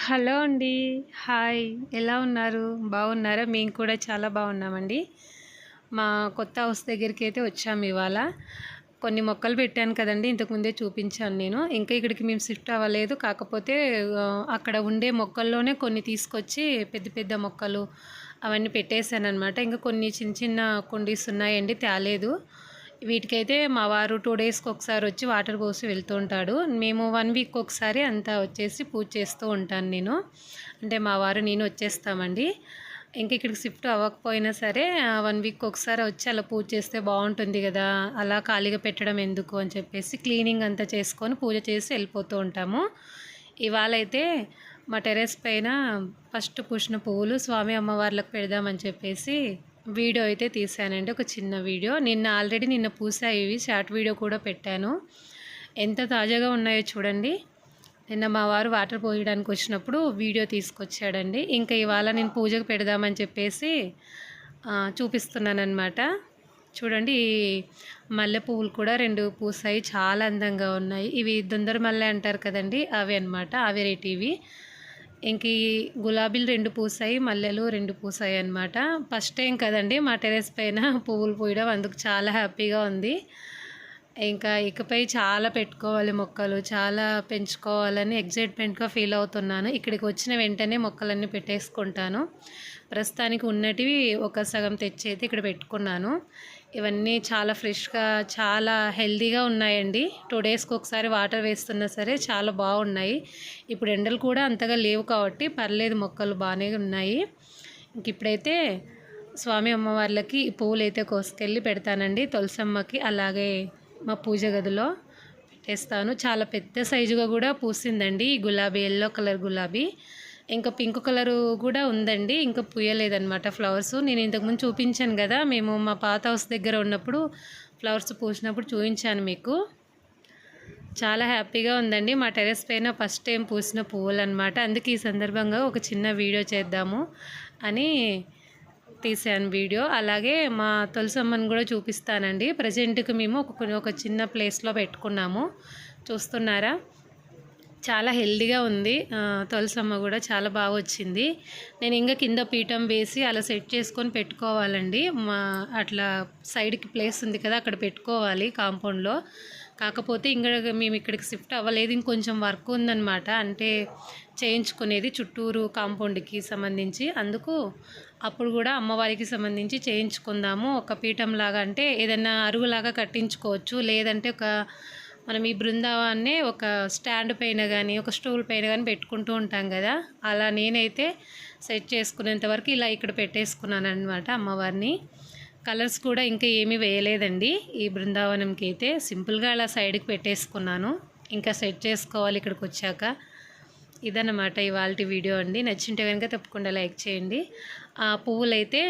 Hello అండి. Hi. ఎలా ఉన్నారు? బాగున్నారా? మేము కూడా చాలా బాగున్నామండి. మా కొత్త హౌస్ దగ్గరికైతే వచ్చాము ఇవాళ. కొన్ని మొక్కలు పెట్టాను కదండీ! ఇంతకుముందే చూపించాను నేను. ఇంకా ఇక్కడికి మేము షిఫ్ట్ అవ్వలేదు. కాకపోతే అక్కడ ఉండే మొక్కల్లోనే కొన్ని తీసుకొచ్చి పెద్ద పెద్ద మొక్కలు అవన్నీ పెట్టేశాననమాట. ఇంకా కొన్ని చిన్న చిన్న కుండీస్ ఉన్నాయండి తేలేదు. వీటికైతే మా వారు 2 డేస్‌కి ఒకసారి వచ్చి వాటర్ పోసి వెళ్తూ ఉంటాడు. మేము 1 వీక్ ఒకసారి అంతా వచ్చేసి పూజ చేస్తూ ఉంటాను నేను. అంటే మా వారు నేను వచ్చేస్తామండి. ఇంక ఇక్కడికి షిఫ్ట్ అవ్వకపోయినా సరే 1 వీక్ ఒకసారి వచ్చి అలా పూజ చేస్తే బాగుంటుంది కదా! అలా ఖాళీగా పెట్టడం ఎందుకు అని చెప్పేసి క్లీనింగ్ అంతా చేసుకొని పూజ చేసి వెళ్ళిపోతూ ఉంటాము. ఇవాళైతే మా టెర్రస్ పైన ఫస్ట్ పూసిన పువ్వులు స్వామి అమ్మవార్లకు పెడదామని చెప్పేసి వీడియో అయితే తీసానండి. ఒక చిన్న వీడియో. ఆల్రెడీ నిన్న పూసాయి ఇవి. షార్ట్ వీడియో కూడా పెట్టాను. ఎంత తాజాగా ఉన్నాయో చూడండి. నిన్న మా వారు వాటర్ పోయడానికి వచ్చినప్పుడు వీడియో తీసుకొచ్చాడండి. ఇంకా ఇవాళ నేను పూజకు పెడదామని చెప్పేసి చూపిస్తున్నానన్నమాట. చూడండి ఈ మల్లె పువ్వులు కూడా 2 పూసాయి. చాలా అందంగా ఉన్నాయి. ఇవి దొందర మల్లె అంటారు కదండి, అవి అన్నమాట. ఆ వెరైటీవి. ఇంక ఈ గులాబీలు 2 పూసాయి. మల్లెలు 2 పూసాయి అన్నమాట. ఫస్ట్ టైం కదండి మా టెర్రస్ పైన పువ్వులు పూయడం. అందుకు చాలా హ్యాపీగా ఉంది. ఇంకా ఇకపై చాలా పెట్టుకోవాలి మొక్కలు, చాలా పెంచుకోవాలని ఎక్సైట్మెంట్గా ఫీల్ అవుతున్నాను. ఇక్కడికి వచ్చిన వెంటనే మొక్కలన్నీ పెట్టేసుకుంటాను. ప్రస్తుతానికి ఉన్నటివి ఒక సగం తెచ్చైతే ఇక్కడ పెట్టుకున్నాను. ఇవన్నీ చాలా ఫ్రెష్గా, చాలా హెల్తీగా ఉన్నాయండి. 2 డేస్కి ఒకసారి వాటర్ వేస్తున్నా సరే చాలా బాగున్నాయి. ఇప్పుడు ఎండలు కూడా అంతగా లేవు కాబట్టి పర్లేదు, మొక్కలు బాగానే ఉన్నాయి. ఇంక ఇప్పుడైతే స్వామి అమ్మవార్లకి పువ్వులు అయితే కోసుకెళ్ళి పెడతానండి. తులసమ్మకి, అలాగే మా పూజ గదిలో పెట్టేస్తాను. చాలా పెద్ద సైజుగా కూడా పూసిందండి ఈ గులాబీ, ఎల్లో కలర్ గులాబీ. ఇంకా పింక్ కలరు కూడా ఉందండి. ఇంకా పూయలేదన్నమాట ఫ్లవర్స్. నేను ఇంతకుముందు చూపించాను కదా, మేము మా పాత హౌస్ దగ్గర ఉన్నప్పుడు ఫ్లవర్స్ పూసినప్పుడు చూపించాను మీకు. చాలా హ్యాపీగా ఉందండి. మా టెర్రస్ పైన ఫస్ట్ టైం పూసిన పువ్వులు అనమాట. అందుకే ఈ సందర్భంగా ఒక చిన్న వీడియో చేద్దాము అని తీసాను వీడియో. అలాగే మా తులసమ్మని కూడా చూపిస్తానండి. ప్రజెంట్కి మేము ఒక చిన్న ప్లేస్లో పెట్టుకున్నాము. చూస్తున్నారా, చాలా హెల్దీగా ఉంది. తులసమ్మ కూడా చాలా బాగా వచ్చింది. నేను ఇంకా కింద పీఠం వేసి అలా సెట్ చేసుకొని పెట్టుకోవాలండి. అట్లా సైడ్కి ప్లేస్ ఉంది కదా, అక్కడ పెట్టుకోవాలి కాంపౌండ్లో. కాకపోతే మేము ఇక్కడికి షిఫ్ట్ అవ్వలేదు. ఇంకొంచెం వర్క్ ఉందన్నమాట. అంటే చేయించుకునేది చుట్టూరు కాంపౌండ్కి సంబంధించి. అందుకు అప్పుడు కూడా అమ్మవారికి సంబంధించి చేయించుకుందాము. ఒక పీఠం లాగా, అంటే ఏదైనా అరుగులాగా కట్టించుకోవచ్చు. లేదంటే మనం ఈ బృందావాన్నే ఒక స్టాండ్ పైన కానీ, ఒక స్టూల్ పైన కానీ పెట్టుకుంటూ ఉంటాం కదా, అలా నేనైతే సెట్ చేసుకునేంత వరకు ఇలా ఇక్కడ పెట్టేసుకున్నాను అనమాట అమ్మవారిని. కలర్స్ కూడా ఇంకా ఏమీ వేయలేదండి ఈ బృందావనంకి అయితే. సింపుల్గా అలా సైడ్కి పెట్టేసుకున్నాను. ఇంకా సెట్ చేసుకోవాలి ఇక్కడికి వచ్చాక. ఇదన్నమాట ఇవాల్టి వీడియో అండి. నచ్చింటే కనుక తప్పకుండా లైక్ చేయండి. ఆ పువ్వులైతే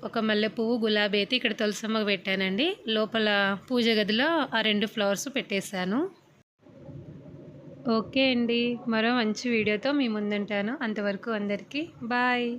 ఒక మల్లె పువ్వు, గులాబీ అయితే ఇక్కడ తులసమ్మకు పెట్టానండి. లోపల పూజ గదిలో ఆ 2 ఫ్లవర్స్ పెట్టేశాను. ఓకే అండి, మరో మంచి వీడియోతో మీ ముందుంటాను. అంతవరకు అందరికీ బాయ్.